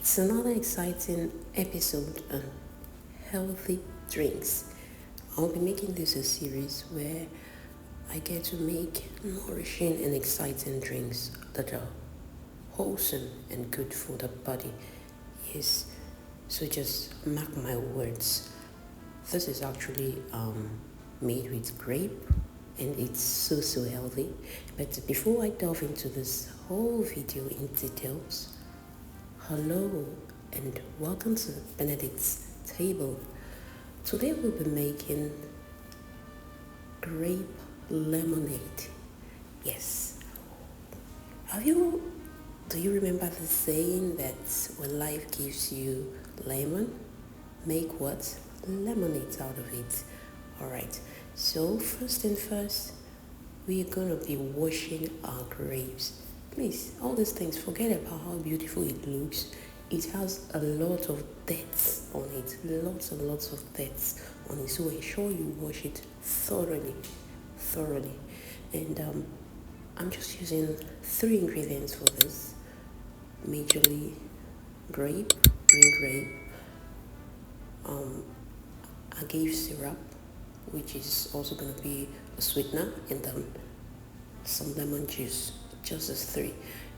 It's another exciting episode on healthy drinks. I'll be making this a series where I get to make nourishing and exciting drinks that are wholesome and good for the body. Yes, so just mark my words. This is actually made with grape and it's so healthy. But before I delve into this whole video in details, hello and welcome to Benedict's table. Today we'll be making grape lemonade. Yes. Do you remember the saying that when life gives you lemon, make what? Lemonade out of it. Alright, so first and first, we're gonna be washing our grapes. Please, all these things, forget about how beautiful it looks. It has a lot of dirt on it, lots and lots of dirt on it. So ensure you wash it thoroughly. And I'm just using 3 ingredients for this. Majorly grape, green grape, agave syrup, which is also going to be a sweetener, and some lemon juice. Just as 3.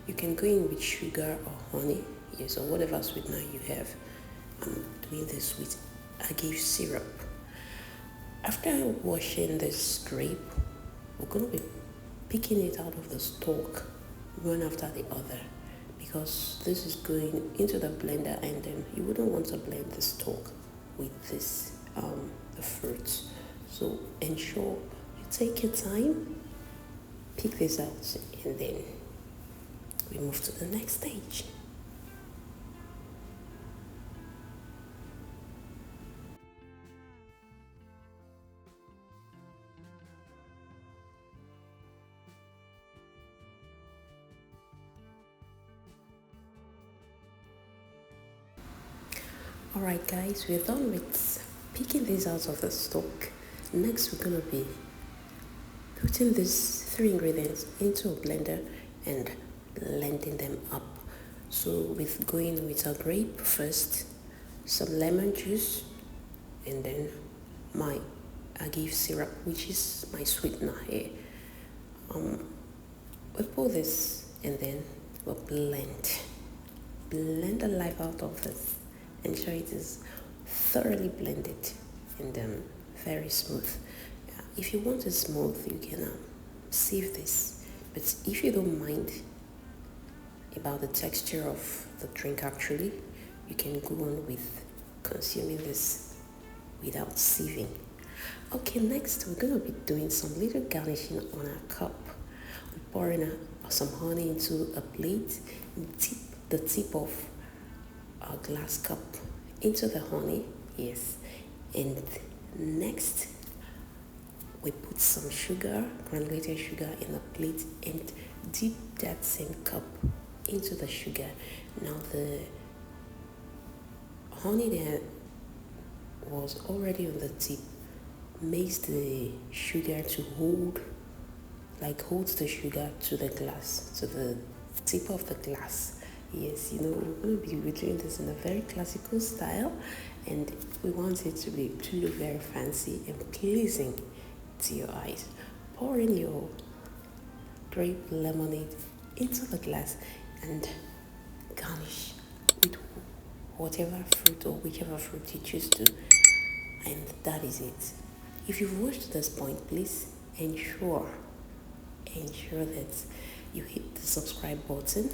You can go in with sugar or honey, yes, or whatever sweetener you have. I'm doing this with agave syrup. After washing this grape, we're going to be picking it out of the stalk one after the other, because this is going into the blender, and then you wouldn't want to blend the stalk with this the fruits. So ensure you take your time, pick this out, and then we move to the next stage. Alright guys, we're done with picking these out of the stalk. Next we're going to be putting these 3 ingredients into a blender and blending them up. So with going with a grape first, some lemon juice, and then my agave syrup, which is my sweetener here. We pour this and then we'll blend the life out of this. Ensure it is thoroughly blended and very smooth. If you want it smooth, you can sieve this. But if you don't mind about the texture of the drink actually, you can go on with consuming this without sieving. Okay, next we're going to be doing some little garnishing on our cup. We're pouring some honey into a plate, dip the tip of our glass cup into the honey, yes, and next we put some sugar, granulated sugar, in a plate and dip that same cup into the sugar. Now the honey that was already on the tip makes the sugar to holds the sugar to the glass, to the tip of the glass. Yes, we're going to be doing this in a very classical style, and we want it to look very fancy and pleasing to your eyes. Pour in your grape lemonade into the glass and garnish with whatever fruit or whichever fruit you choose to, and that is it. If you've watched to this point, please ensure that you hit the subscribe button,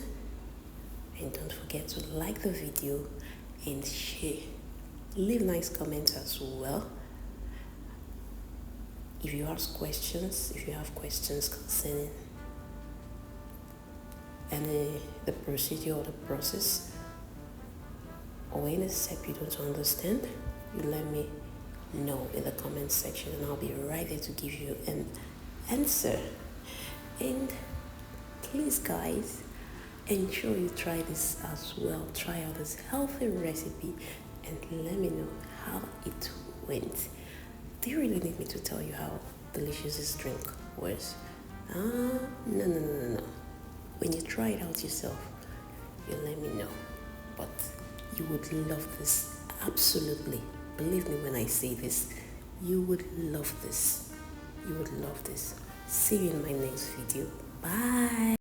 and don't forget to like the video and share. Leave nice comments as well. If you have questions concerning the procedure or the process, or any step you don't understand, you let me know in the comment section, and I'll be right there to give you an answer. And please guys, ensure you try this as well. Try out this healthy recipe and let me know how it went. Do you really need me to tell you how delicious this drink was? No. When you try it out yourself, you let me know. But You would love this. Absolutely. Believe me when I say this. You would love this. You would love this. See you in my next video. Bye.